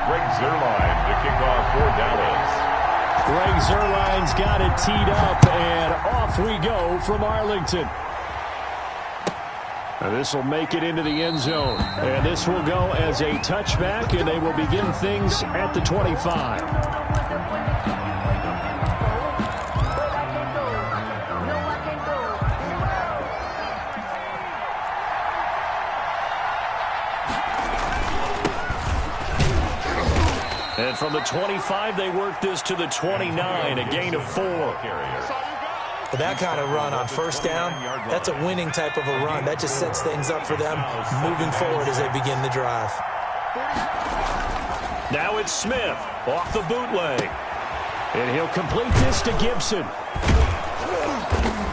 Greg Zuerlein to kick off for Dallas. Greg Zuerlein's got it teed up, and off we go from Arlington. This will make it into the end zone. And this will go as a touchback, and they will begin things at the 25. And from the 25, they work this to the 29, a gain of 4. But that kind of run on first down, that's a winning type of a run. That just sets things up for them moving forward as they begin the drive. Now it's Smith off the bootleg. And he'll complete this to Gibson.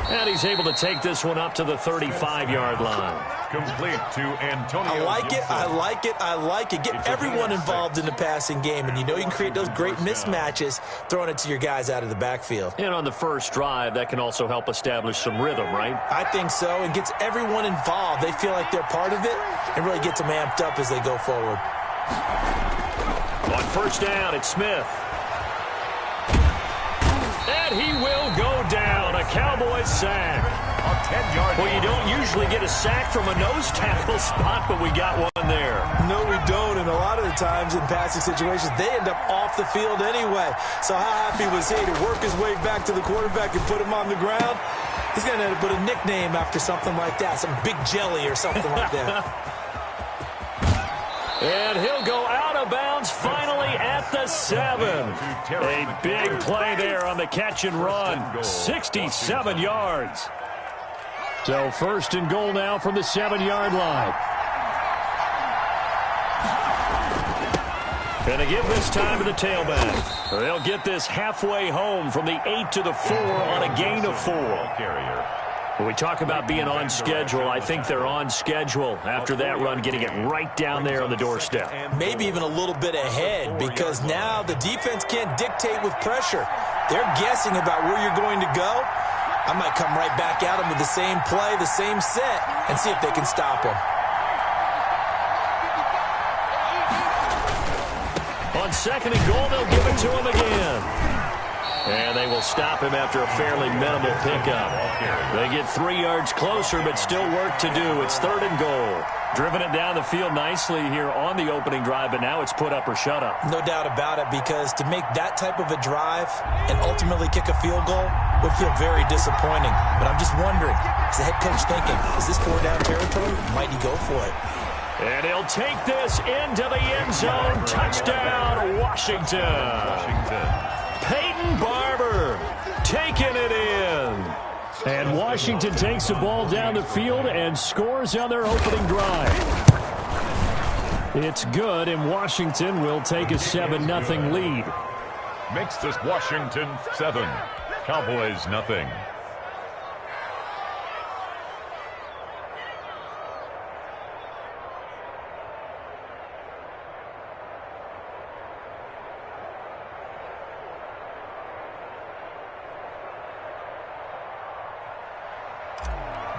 And he's able to take this one up to the 35-yard line. Complete to Antonio. I like it, I like it, I like it. Get everyone involved in the passing game, and you know you can create those great mismatches throwing it to your guys out of the backfield. And on the first drive, that can also help establish some rhythm, right? I think so, and gets everyone involved. They feel like they're part of it and really gets them amped up as they go forward. On first down, it's Smith. And he will go down. A Cowboys sack. 10-yard. Well, you don't usually get a sack from a nose tackle spot, but we got one there. No, we don't, and a lot of the times in passing situations, they end up off the field anyway. So how happy was he to work his way back to the quarterback and put him on the ground? He's going to end up with a nickname after something like that, some Big Jelly or something like that. And he'll go out of bounds finally at the 7. A big play there on the catch and run. 67 yards. So first and goal now from the 7-yard line. And they give this time to the tailback. They'll get this halfway home from the 8 to the 4 on a gain of 4. When we talk about being on schedule, I think they're on schedule after that run, getting it right down there on the doorstep. Maybe even a little bit ahead, because now the defense can't dictate with pressure. They're guessing about where you're going to go. I might come right back at them with the same play, the same set, and see if they can stop them. On second and goal, they'll give it to him again. And they will stop him after a fairly minimal pickup. They get 3 yards closer, but still work to do. It's third and goal. Driven it down the field nicely here on the opening drive, but now it's put up or shut up. No doubt about it, because to make that type of a drive and ultimately kick a field goal would feel very disappointing. But I'm just wondering, is the head coach thinking, is this 4-down territory? Might he go for it? And he'll take this into the end zone. Touchdown, Washington. Peyton Barber taking it in. And Washington takes the ball down the field and scores on their opening drive. It's good, and Washington will take a 7-0 lead. Makes this Washington 7. Cowboys 0.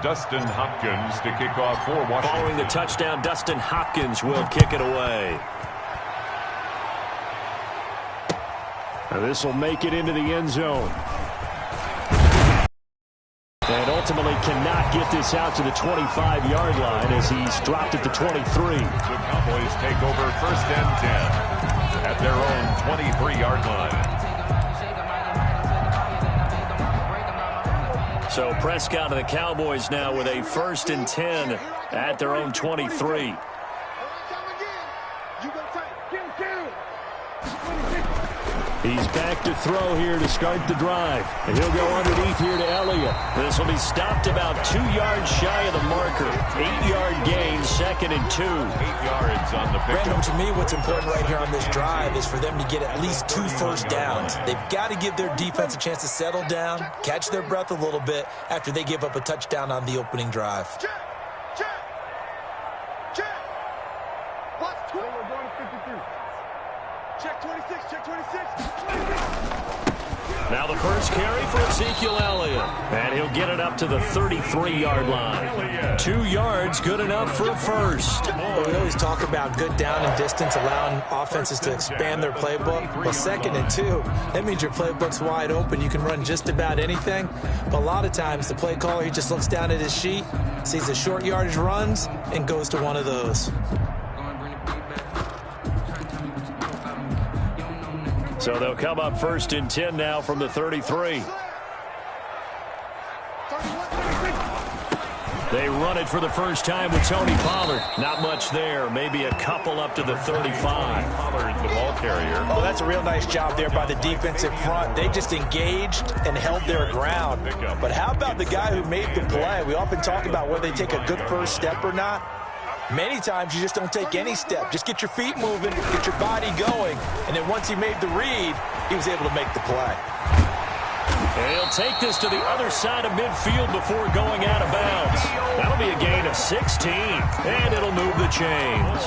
Dustin Hopkins to kick off for Washington. Following the touchdown, Dustin Hopkins will kick it away. Now this will make it into the end zone. And ultimately cannot get this out to the 25-yard line as he's dropped at the 23. The Cowboys take over first and 10 at their own 23-yard line. So Prescott and the Cowboys now with a first and 10 at their own 23. He's back to throw here to start the drive. And he'll go underneath here to Elliott. This will be stopped about 2 yards shy of the marker. 8-yard gain, second and 2. 8 yards on the pickup. Brandon, to me, what's important right here on this drive is for them to get at least 2 first downs. They've got to give their defense a chance to settle down, catch their breath a little bit after they give up a touchdown on the opening drive. Check 26, check 26. Now the first carry for Ezekiel Elliott. And he'll get it up to the 33-yard line. 2 yards, good enough for a first. Well, we always talk about good down and distance, allowing offenses to expand their playbook. Well, 2nd and 2, that means your playbook's wide open. You can run just about anything. But a lot of times, the play caller, he just looks down at his sheet, sees the short yardage runs, and goes to one of those. So they'll come up 1st and 10 now from the 33. They run it for the first time with Tony Pollard. Not much there. Maybe a couple up to the 35. Pollard's the ball carrier. Oh, that's a real nice job there by the defensive front. They just engaged and held their ground. But how about the guy who made the play? We often talk about whether they take a good first step or not. Many times you just don't take any step. Just get your feet moving, get your body going, and then once he made the read, he was able to make the play. And he'll take this to the other side of midfield before going out of bounds. That'll be a gain of 16, and it'll move the chains.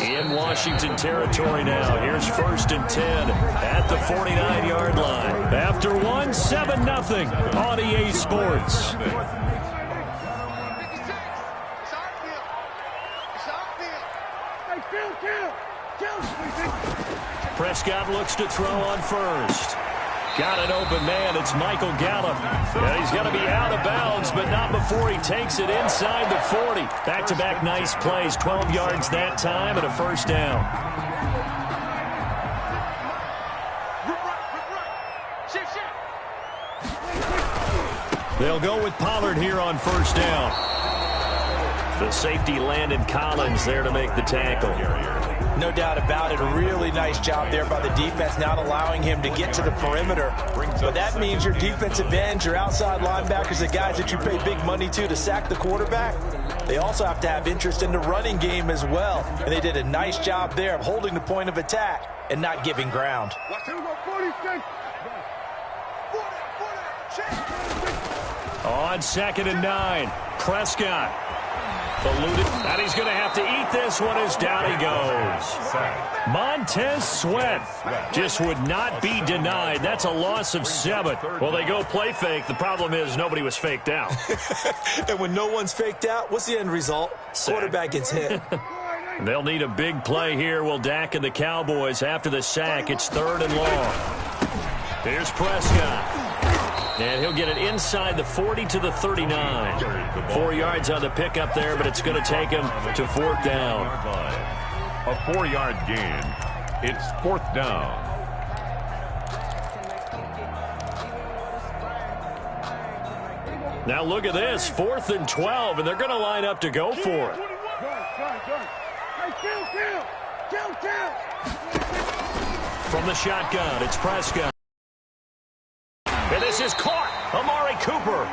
In Washington territory now. Here's 1st and 10 at the 49-yard line. After one, 7-0 on EA Sports. Prescott looks to throw on first. Got an open man. It's Michael Gallup. And he's going to be out of bounds, but not before he takes it inside the 40. Back-to-back nice plays. 12 yards that time and a first down. They'll go with Pollard here on first down. The safety Landon Collins there to make the tackle. No doubt about it. A really nice job there by the defense, not allowing him to get to the perimeter. But that means your defensive ends, your outside linebackers, the guys that you pay big money to sack the quarterback, they also have to have interest in the running game as well. And they did a nice job there of holding the point of attack and not giving ground. On 2nd and 9, Prescott. Eluded, and he's going to have to eat this one as down he goes. Montez Sweat just would not be denied. That's a loss of 7. Well, they go play fake. The problem is nobody was faked out. And when no one's faked out, what's the end result? Quarterback gets hit. They'll need a big play here. Will Dak and the Cowboys after the sack. It's 3rd and long. Here's Prescott. And he'll get it inside the 40 to the 39. 4 yards on the pickup there, but it's going to take him to 4th down. A 4-yard gain. It's 4th down. Now look at this, 4th and 12, and they're going to line up to go for it. From the shotgun, it's Prescott. And this is caught. Amari Cooper.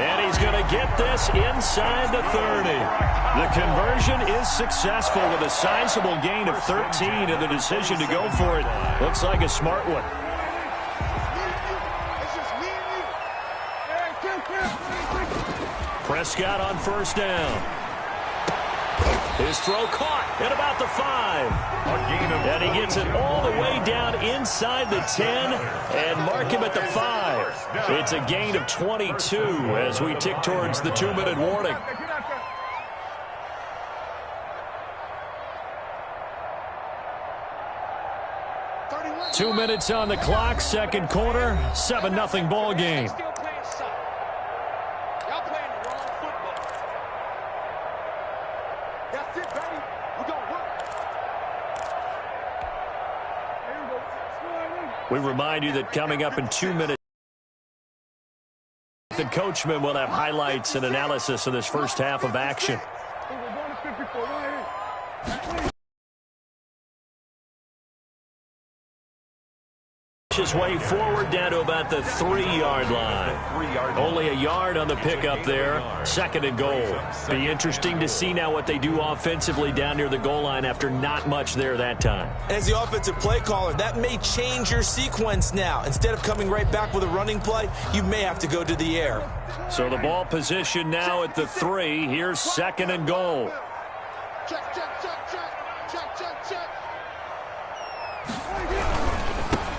And he's going to get this inside the 30. The conversion is successful with a sizable gain of 13, and the decision to go for it looks like a smart one. Prescott on first down. His throw caught at about the 5. And he gets it all the way down inside the 10 and mark him at the 5. It's a gain of 22 as we tick towards the 2-minute warning. Two minutes on the clock, second quarter, 7-0 ball game. We remind you that coming up in 2 minutes, the coachman will have highlights and analysis of this first half of action. His way forward down to about the 3-yard line. Only a yard on the pickup there. 2nd and goal. Be interesting to see now what they do offensively down near the goal line after not much there that time. As the offensive play caller, that may change your sequence now. Instead of coming right back with a running play, you may have to go to the air. So the ball position now at the 3. Here's 2nd and goal.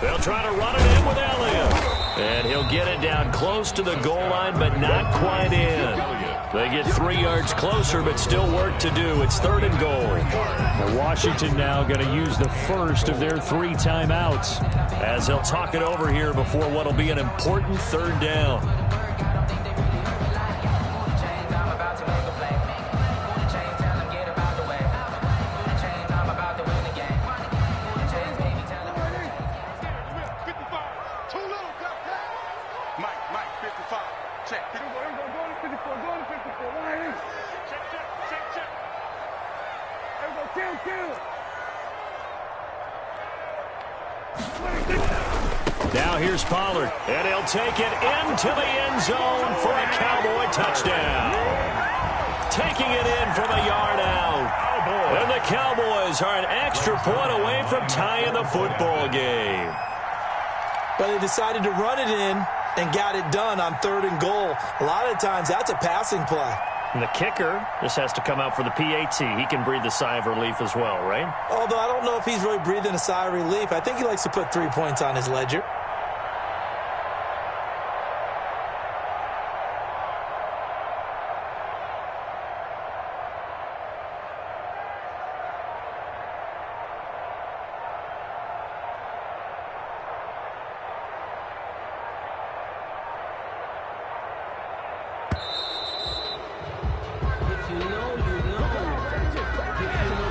They'll try to run it in with Elliott. And he'll get it down close to the goal line, but not quite in. They get 3 yards closer, but still work to do. It's 3rd and goal. Now Washington now going to use the first of their 3 timeouts, as they'll talk it over here before what will be an important 3rd down. Now here's Pollard, and he'll take it into the end zone for a Cowboy touchdown. Taking it in from a yard out. And the Cowboys are an extra point away from tying the football game. But they decided to run it in and got it done on 3rd and goal. A lot of times that's a passing play. And the kicker just has to come out for the PAT. He can breathe a sigh of relief as well, right? Although I don't know if he's really breathing a sigh of relief. I think he likes to put 3 points on his ledger.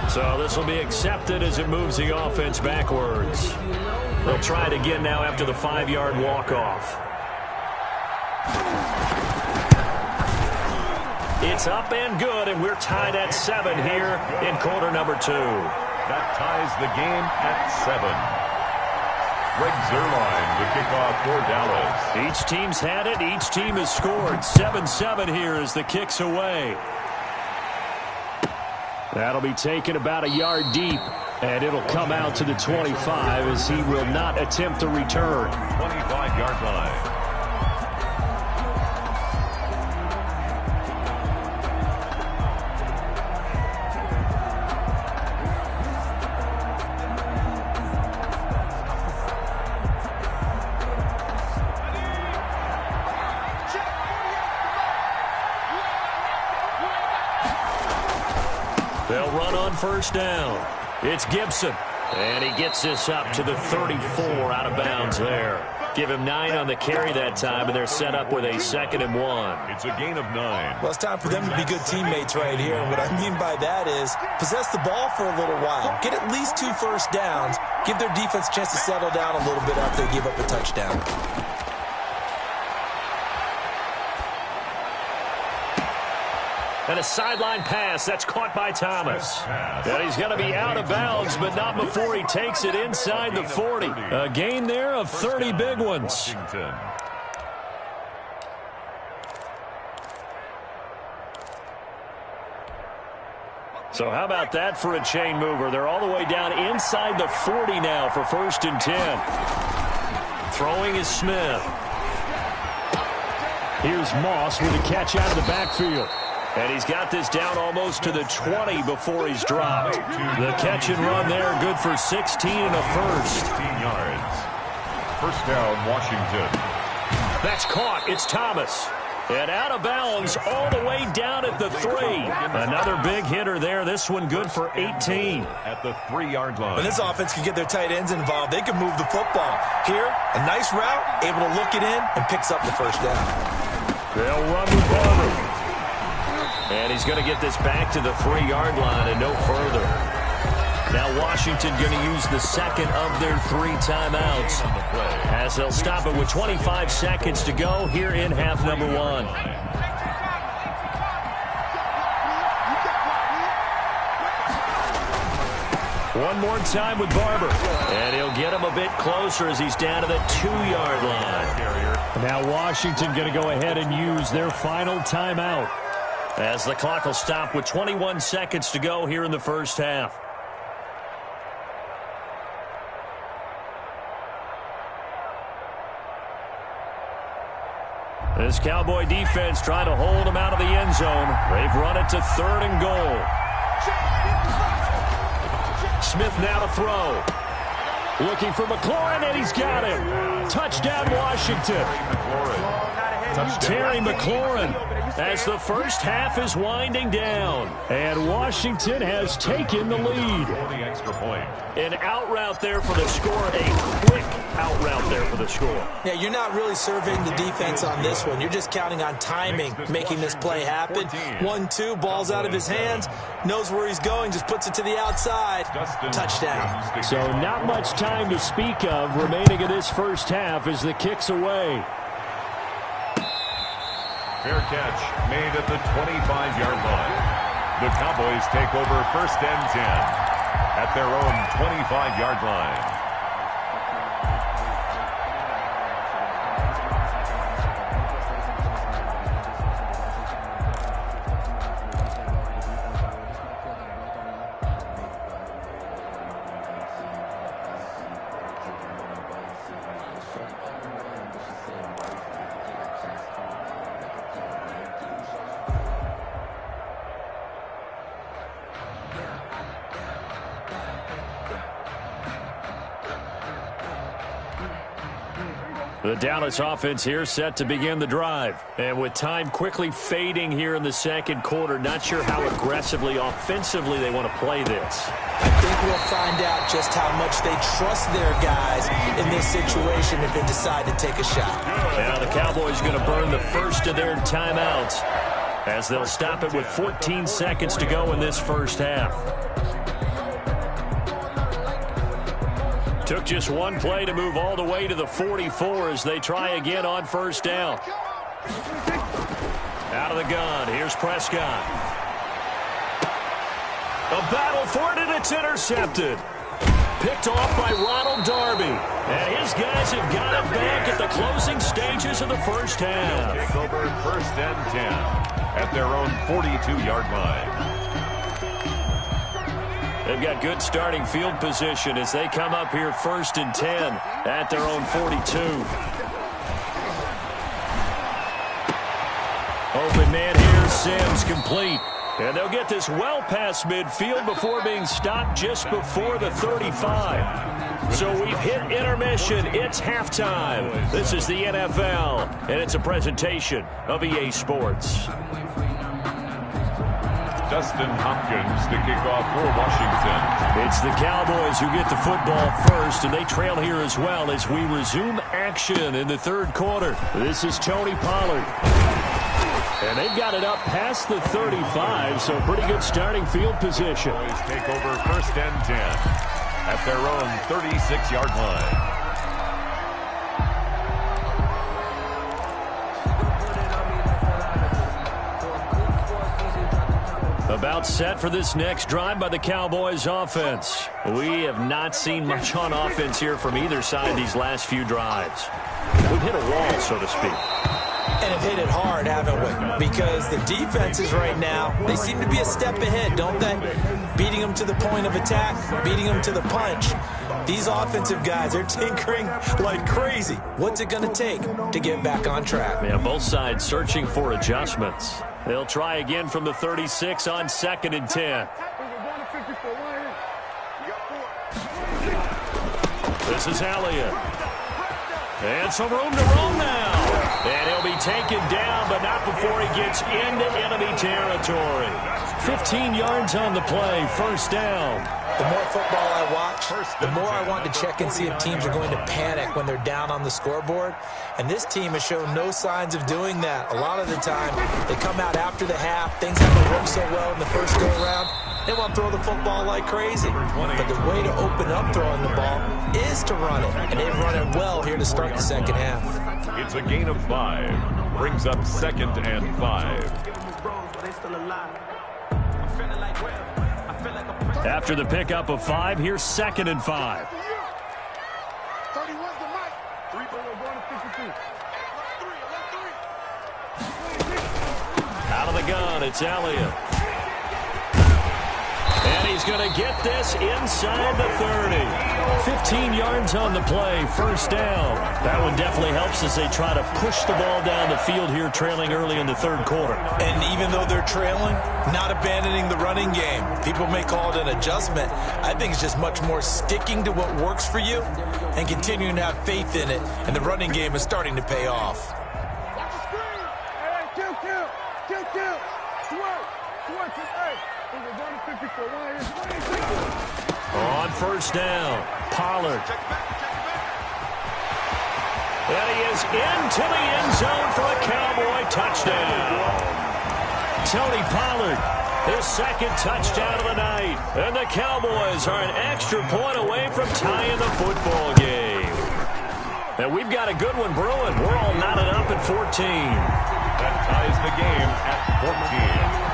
So this will be accepted as it moves the offense backwards. They'll try it again now after the 5-yard walk-off. It's up and good, and we're tied at 7 here in quarter number 2. That ties the game at 7. Greg Zuerlein to kick off for Dallas. Each team's had it. Each team has scored. 7-7 here as the kick's away. That'll be taken about a yard deep, and it'll come out to the 25 as he will not attempt to return. 25-yard line. They'll run on first down. It's Gibson. And he gets this up to the 34 out of bounds there. Give him 9 on the carry that time, and they're set up with a 2nd and 1. It's a gain of 9. Well, it's time for them to be good teammates right here. And what I mean by that is possess the ball for a little while. Get at least 2 first downs. Give their defense a chance to settle down a little bit after they give up a touchdown. And a sideline pass. That's caught by Thomas. And he's going to be out of bounds, but not before he takes it inside the 40. A gain there of 30 big ones. So how about that for a chain mover? They're all the way down inside the 40 now for 1st and 10. Throwing is Smith. Here's Moss with a catch out of the backfield. And he's got this down almost to the 20 before he's dropped. The catch and run there, good for 16 and a first. 16 yards. First down, Washington. That's caught. It's Thomas. And out of bounds all the way down at the 3. Another big hitter there. This one good for 18. At the 3-yard line. When this offense can get their tight ends involved, they can move the football. Here, a nice route, able to look it in, and picks up the first down. They'll run with Barber. And he's going to get this back to the 3-yard line and no further. Now Washington going to use the 2nd of their 3 timeouts as they'll stop it with 25 seconds to go here in half number 1. One more time with Barber. And he'll get him a bit closer as he's down to the 2-yard line. Now Washington going to go ahead and use their final timeout, as the clock will stop with 21 seconds to go here in the first half. This Cowboy defense trying to hold him out of the end zone. They've run it to 3rd and goal. Smith now to throw. Looking for McLaurin, and he's got him. Touchdown, Washington. Terry McLaurin as the first half is winding down. And Washington has taken the lead. An out route there for the score. A quick out route there for the score. Yeah, you're not really surveying the defense on this one. You're just counting on timing, making this play happen. 1-2, ball's out of his hands. Knows where he's going, just puts it to the outside. Touchdown. So not much time to speak of remaining in this first half as the kick's away. Fair catch made at the 25-yard line. The Cowboys take over 1st and 10 at their own 25-yard line. The Dallas offense here set to begin the drive. And with time quickly fading here in the second quarter, not sure how aggressively, offensively they want to play this. I think we'll find out just how much they trust their guys in this situation if they decide to take a shot. Now the Cowboys going to burn the first of their timeouts as they'll stop it with 14 seconds to go in this first half. Took just one play to move all the way to the 44 as they try again on first down. Out of the gun, here's Prescott. A battle for it, and it's intercepted. Picked off by Ronald Darby. And his guys have got it back at the closing stages of the first half. Take over 1st and 10 at their own 42-yard line. They've got good starting field position as they come up here 1st and 10 at their own 42. Open man here, Sims complete. And they'll get this well past midfield before being stopped just before the 35. So we've hit intermission. It's halftime. This is the NFL, and it's a presentation of EA Sports. Dustin Hopkins to kick off for Washington. It's the Cowboys who get the football first, and they trail here as well as we resume action in the third quarter. This is Tony Pollard. And they've got it up past the 35, so pretty good starting field position. Cowboys take over 1st and 10 at their own 36-yard line. About set for this next drive by the Cowboys offense. We have not seen much on offense here from either side these last few drives. We've hit a wall, so to speak. And have hit it hard, haven't we? Because the defenses right now, they seem to be a step ahead, don't they? Beating them to the point of attack, beating them to the punch. These offensive guys, they're tinkering like crazy. What's it going to take to get back on track? Yeah, both sides searching for adjustments. They'll try again from the 36 on 2nd and 10. This is Elliott. And some room to roam now. And he'll be taken down, but not before he gets into enemy territory. 15 yards on the play, 1st down. The more football I watch, the more I want to check and see if teams are going to panic when they're down on the scoreboard. And this team has shown no signs of doing that. A lot of the time, they come out after the half. Things haven't worked so well in the first go-around. They want to throw the football like crazy. But the way to open up throwing the ball is to run it. And they've run it well here to start the second half. It's a gain of 5. Brings up 2nd and 5. After the pickup of 5, here's 2nd and 5. Out of the gun, it's Elliott. And he's he's going to get this inside the 30. 15 yards on the play, first down. That one definitely helps as they try to push the ball down the field here, trailing early in the third quarter. And even though they're trailing, not abandoning the running game. People may call it an adjustment. I think it's just much more sticking to what works for you and continuing to have faith in it. And the running game is starting to pay off. On first down, Pollard. And he is into the end zone for a Cowboy touchdown. Tony Pollard, his second touchdown of the night. And the Cowboys are an extra point away from tying the football game. And we've got a good one brewing. We're all knotted up at 14. That ties the game at 14.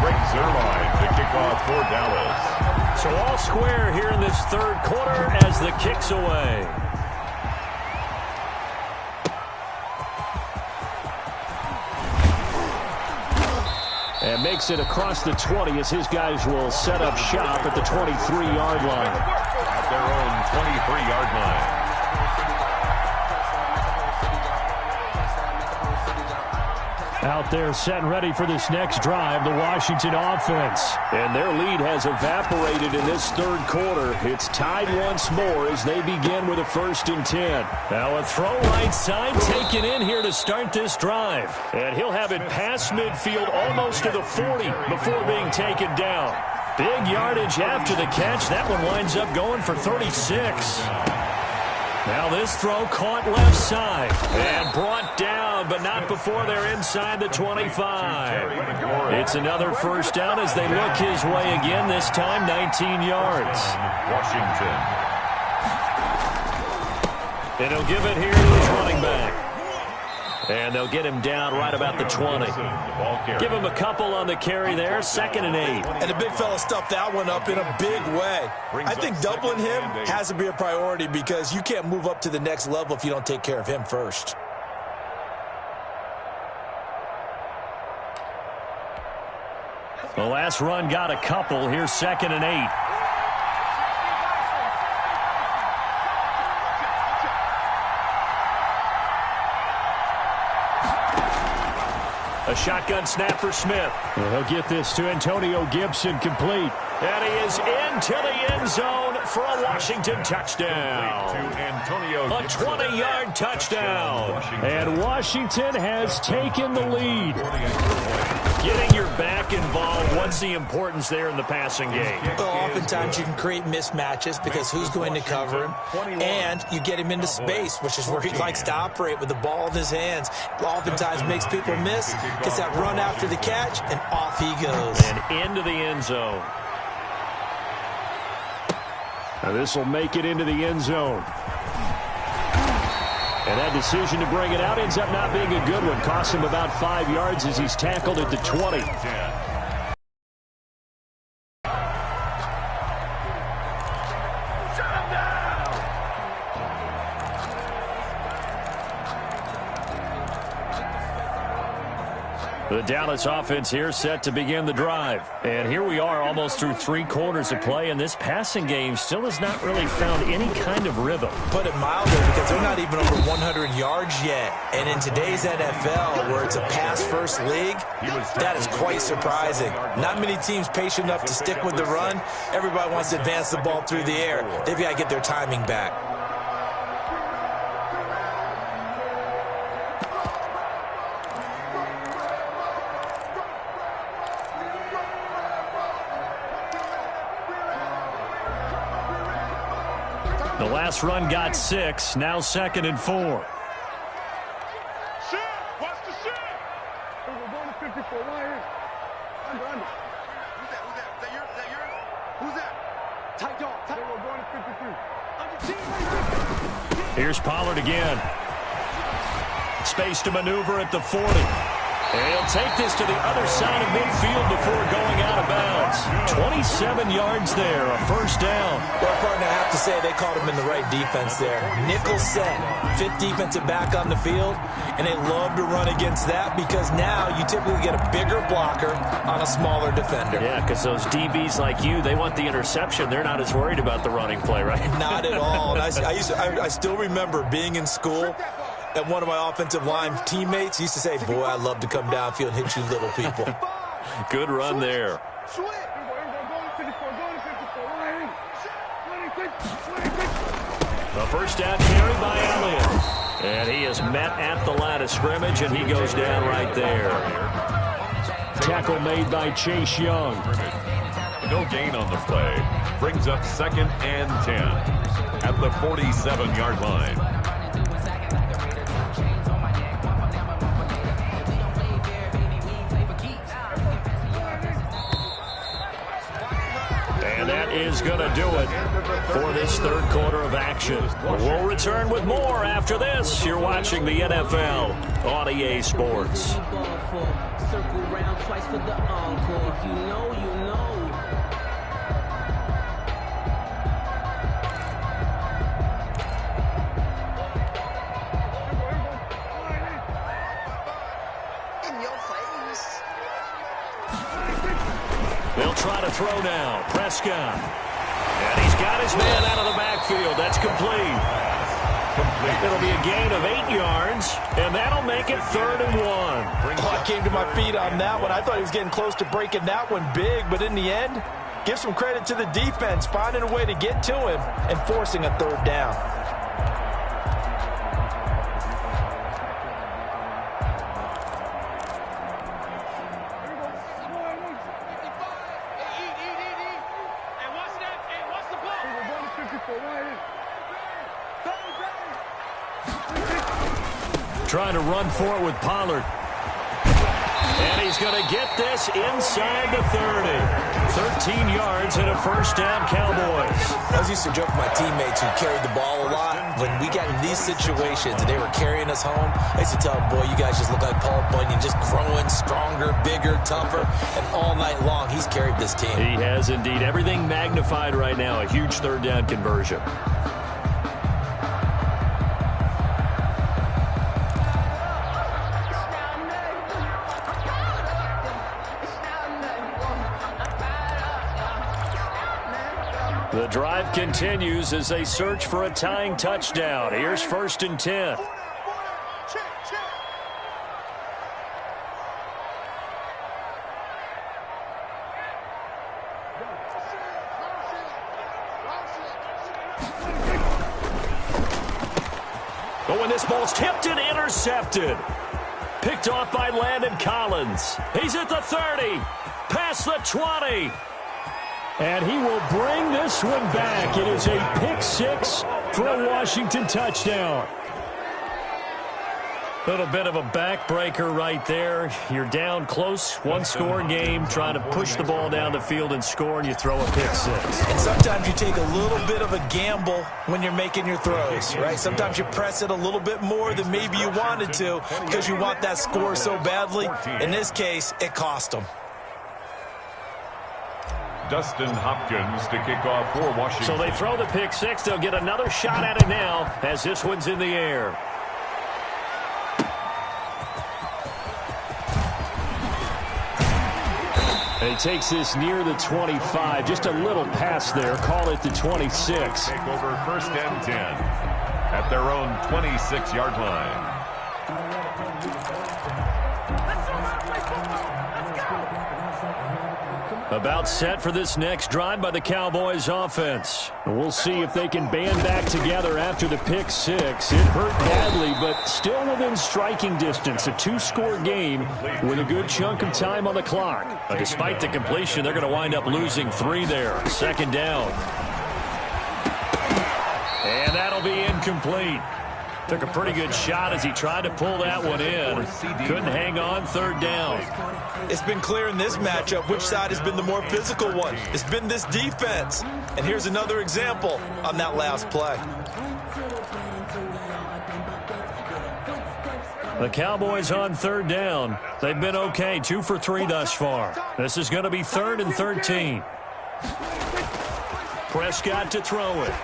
Greg Zuerlein to kick off for Dallas. So all square here in this third quarter as the kick's away. And makes it across the 20 as his guys will set up shop at the 23-yard line. At their own 23-yard line. Out there set and ready for this next drive, the Washington offense. And their lead has evaporated in this third quarter. It's tied once more as they begin with a 1st and 10. Now a throw right side taken in here to start this drive. And he'll have it past midfield almost to the 40 before being taken down. Big yardage after the catch. That one winds up going for 36. Now this throw caught left side and brought down, but not before they're inside the 25. It's another first down as they look his way again, this time 19 yards. Washington. And he'll give it here to his running back. And they'll get him down right about the 20. Give him a couple on the carry there, 2nd and 8. And the big fella stuffed that one up in a big way. I think doubling him has to be a priority because you can't move up to the next level if you don't take care of him first. The last run got a couple. Here's 2nd and 8. A shotgun snap for Smith. Well, he'll get this to Antonio Gibson, complete. And he is into the end zone for a Washington touchdown. A 20-yard touchdown. And Washington has taken the lead. Getting your back involved, what's the importance there in the passing game? Well, oftentimes you can create mismatches because who's going to cover him, and you get him into space, which is where he likes to operate with the ball in his hands. Oftentimes makes people miss, gets that run after the catch, and off he goes. And into the end zone. Now this will make it into the end zone. And that decision to bring it out ends up not being a good one. Cost him about 5 yards as he's tackled at the 20. The Dallas offense here set to begin the drive. And here we are almost through 3 quarters of play, and this passing game still has not really found any kind of rhythm. Put it milder because they're not even over 100 yards yet. And in today's NFL, where it's a pass-first league, that is quite surprising. Not many teams patient enough to stick with the run. Everybody wants to advance the ball through the air. They've got to get their timing back. The last run got 6, now 2nd and 4. Watch the shit. We're going to 54. Right here. Under. Who's that? Is that yours? Who's that? Tight dog. We're going to 53. Here's Pollard again. Space to maneuver at the 40. And he'll take this to the other side of midfield before going out of bounds. 27 yards there, a first down. Well, partner, I have to say they caught him in the right defense there. Nickel set, fifth defensive back on the field, and they love to run against that because now you typically get a bigger blocker on a smaller defender. Yeah, because those DBs like you, they want the interception. They're not as worried about the running play, right? Not at all. And I still remember being in school, and one of my offensive line teammates used to say, boy, I'd love to come downfield and hit you little people. Good run there. The first down carry by Elliott. And he is met at the line of scrimmage, and he goes down right there. Tackle made by Chase Young. No gain on the play. Brings up 2nd and 10 at the 47-yard line. And that is going to do it for this third quarter of action. We'll return with more after this. You're watching the NFL on EA Sports. Circle round twice for the encore. If you know, you know. They'll try to throw now. Prescott. And he's got his man out of the backfield. That's complete. It'll be a gain of 8 yards, and that'll make it 3rd and 1. I came to my feet on that one. I thought he was getting close to breaking that one big, but in the end, give some credit to the defense, finding a way to get to him and forcing a 3rd down. Trying to run for it with Pollard. And he's going to get this inside the 30. 13 yards and a first down, Cowboys. I was used to joke with my teammates who carried the ball a lot. When we got in these situations and they were carrying us home, I used to tell them, boy, you guys just look like Paul Bunyan, just growing stronger, bigger, tougher. And all night long, he's carried this team. He has indeed. Everything magnified right now. A huge 3rd down conversion. The drive continues as they search for a tying touchdown. Here's 1st and 10. But when this ball's tipped and intercepted. Picked off by Landon Collins. He's at the 30. Past the 20. And he will bring this one back. It is a pick-6 for a Washington touchdown. Little bit of a backbreaker right there. You're down close, one-score game, trying to push the ball down the field and score, and you throw a pick-6. And sometimes you take a little bit of a gamble when you're making your throws, right? Sometimes you press it a little bit more than maybe you wanted to because you want that score so badly. In this case, it cost them. Dustin Hopkins to kick off for Washington. So they throw the pick-6. They'll get another shot at it now as this one's in the air. And he takes this near the 25. Just a little pass there. Call it the 26. Take over 1st and 10 at their own 26-yard line. About set for this next drive by the Cowboys offense. We'll see if they can band back together after the pick-6. It hurt badly, but still within striking distance. A 2-score game with a good chunk of time on the clock. Despite the completion, they're going to wind up losing 3 there. 2nd down. And that'll be incomplete. Took a pretty good shot as he tried to pull that one in. Couldn't hang on. 3rd down. It's been clear in this matchup which side has been the more physical one. It's been this defense. And here's another example on that last play. The Cowboys on third down. They've been okay, 2 for 3 thus far. This is going to be 3rd and 13. Prescott to throw it.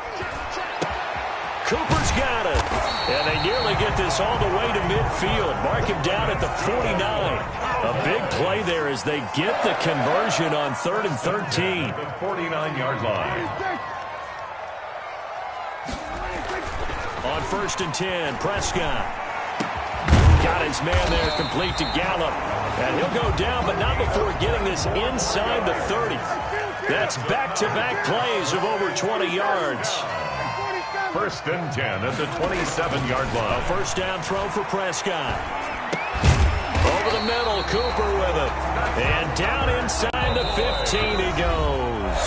Cooper's got it. And they nearly get this all the way to midfield. Mark him down at the 49. A big play there as they get the conversion on 3rd and 13. The 49-yard line. On 1st and 10, Prescott. Got his man there complete to Gallup. And he'll go down, but not before getting this inside the 30. That's back-to-back plays of over 20 yards. 1st and 10 at the 27-yard line. A first down throw for Prescott. Over the middle, Cooper with it. And down inside the 15 he goes.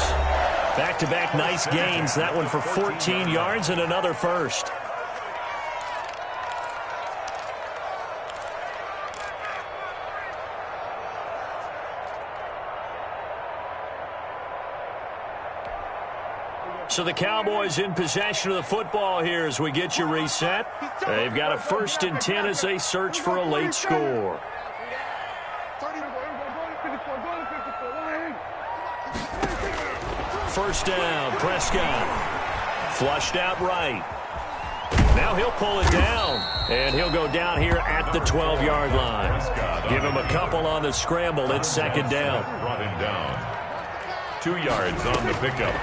Back-to-back nice gains. That one for 14 yards and another first. So the Cowboys in possession of the football here as we get you reset. They've got a 1st and 10 as they search for a late score. First down, Prescott. Flushed out right. Now he'll pull it down, and he'll go down here at the 12-yard line. Give him a couple on the scramble. It's 2nd down. Brought him down. 2 yards on the pickup.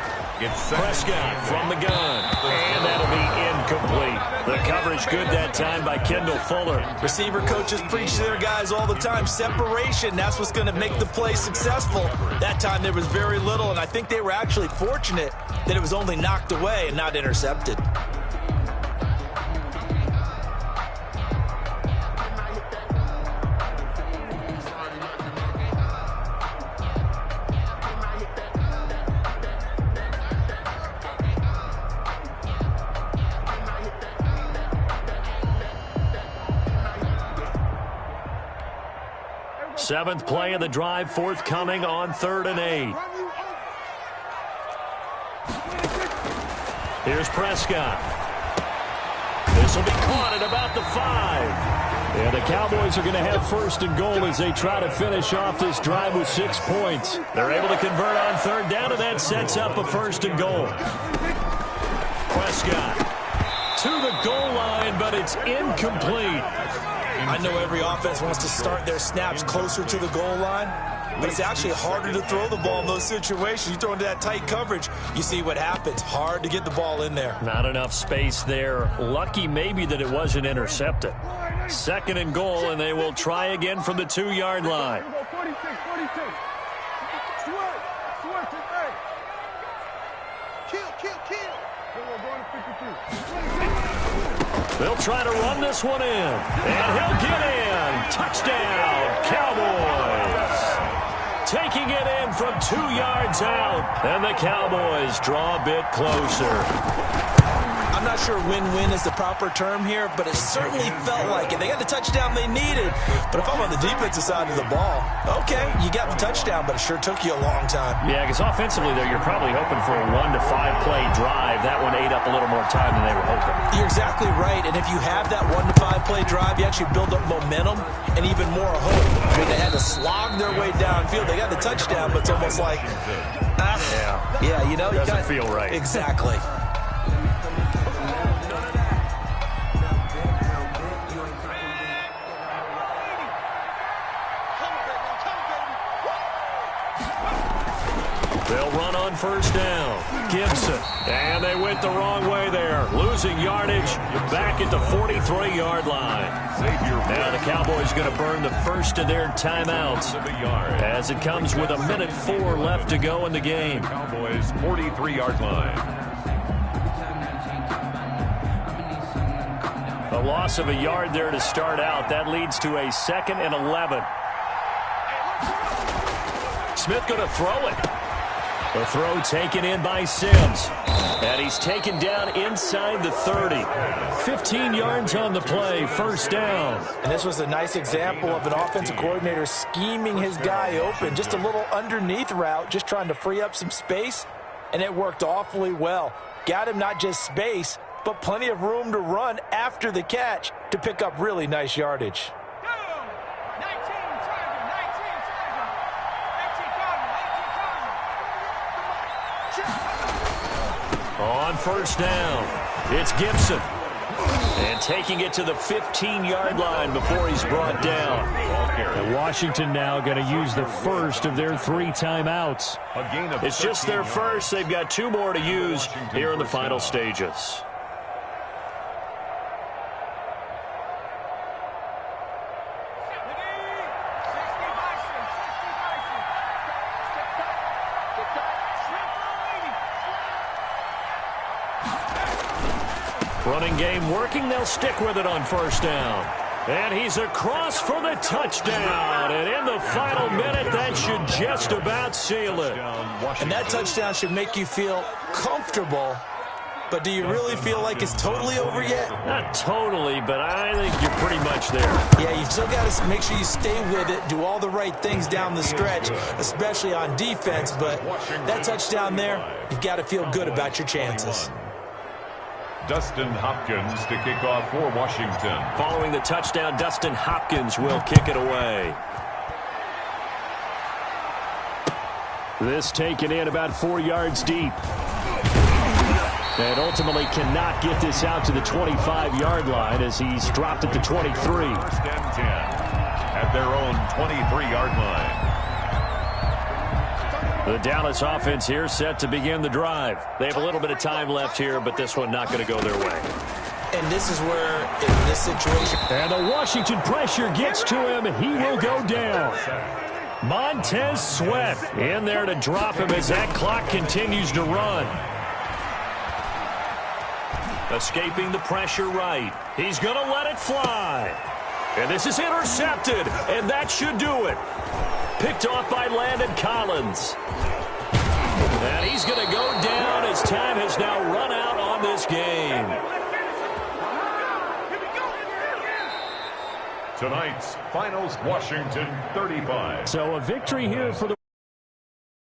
It's Prescott from the gun, and that'll be incomplete. The coverage good that time by Kendall Fuller. Receiver coaches preach to their guys all the time. Separation, that's what's going to make the play successful. That time there was very little, and I think they were actually fortunate that it was only knocked away and not intercepted. Seventh play of the drive forthcoming on 3rd and 8. Here's Prescott. This will be caught at about the 5. Yeah, the Cowboys are going to have 1st and goal as they try to finish off this drive with 6 points. They're able to convert on 3rd down, and that sets up a 1st and goal. Prescott to the goal line, but it's incomplete. I know every offense wants to start their snaps closer to the goal line, but it's actually harder to throw the ball in those situations. You throw into that tight coverage, you see what happens. Hard to get the ball in there. Not enough space there. Lucky maybe that it wasn't intercepted. 2nd and goal, and they will try again from the 2-yard line. 46. Kill. They'll try to run this one in, and he'll get in. Touchdown, Cowboys. Taking it in from 2 yards out, and the Cowboys draw a bit closer. I'm not sure win-win is the proper term here, but it certainly felt like it. They got the touchdown they needed, but if I'm on the defensive side of the ball, okay, you got the touchdown, but it sure took you a long time. Yeah, because offensively there, you're probably hoping for a 1 to 5 play drive. That one ate up a little more time than they were hoping. You're exactly right, and if you have that 1 to 5 play drive, you actually build up momentum and even more hope. I mean, they had to slog their way downfield. They got the touchdown, but it's almost like, you know, doesn't feel right. Exactly. They'll run on 1st down. Gibson. And they went the wrong way there. Losing yardage back at the 43-yard line. Now the Cowboys going to burn the first of their timeouts as it comes with 1:04 left to go in the game. Cowboys 43-yard line. A loss of a yard there to start out. That leads to a 2nd and 11. Smith going to throw it. The throw taken in by Sims. And he's taken down inside the 30. 15 yards on the play, 1st down. And this was a nice example of an offensive coordinator scheming his guy open. Just a little underneath route, just trying to free up some space. And it worked awfully well. Got him not just space, but plenty of room to run after the catch. to pick up really nice yardage. On first down, it's Gibson. And taking it to the 15-yard line before he's brought down. And Washington now going to use the first of their 3 timeouts. It's just their first. They've got 2 more to use here in the final stages. Running game working. They'll stick with it on first down. And he's across for the touchdown. And in the final minute, that should just about seal it. And that touchdown should make you feel comfortable. But do you really feel like it's totally over yet? Not totally, but I think you're pretty much there. Yeah, you've still got to make sure you stay with it, do all the right things down the stretch, especially on defense. But that touchdown there, you've got to feel good about your chances. Dustin Hopkins to kick off for Washington. Following the touchdown, Dustin Hopkins will kick it away. This taken in about 4 yards deep. And ultimately cannot get this out to the 25-yard line as he's dropped at the 23. First and 10 at their own 23-yard line. The Dallas offense here set to begin the drive. They have a little bit of time left here, but this one not going to go their way. And this is where, in this situation... And the Washington pressure gets to him. He will go down. Montez Sweat in there to drop him as that clock continues to run. Escaping the pressure right. He's going to let it fly. And this is intercepted, and that should do it. Picked off by Landon Collins. And he's going to go down as time has now run out on this game. Tonight's finals, Washington 35. So a victory here for the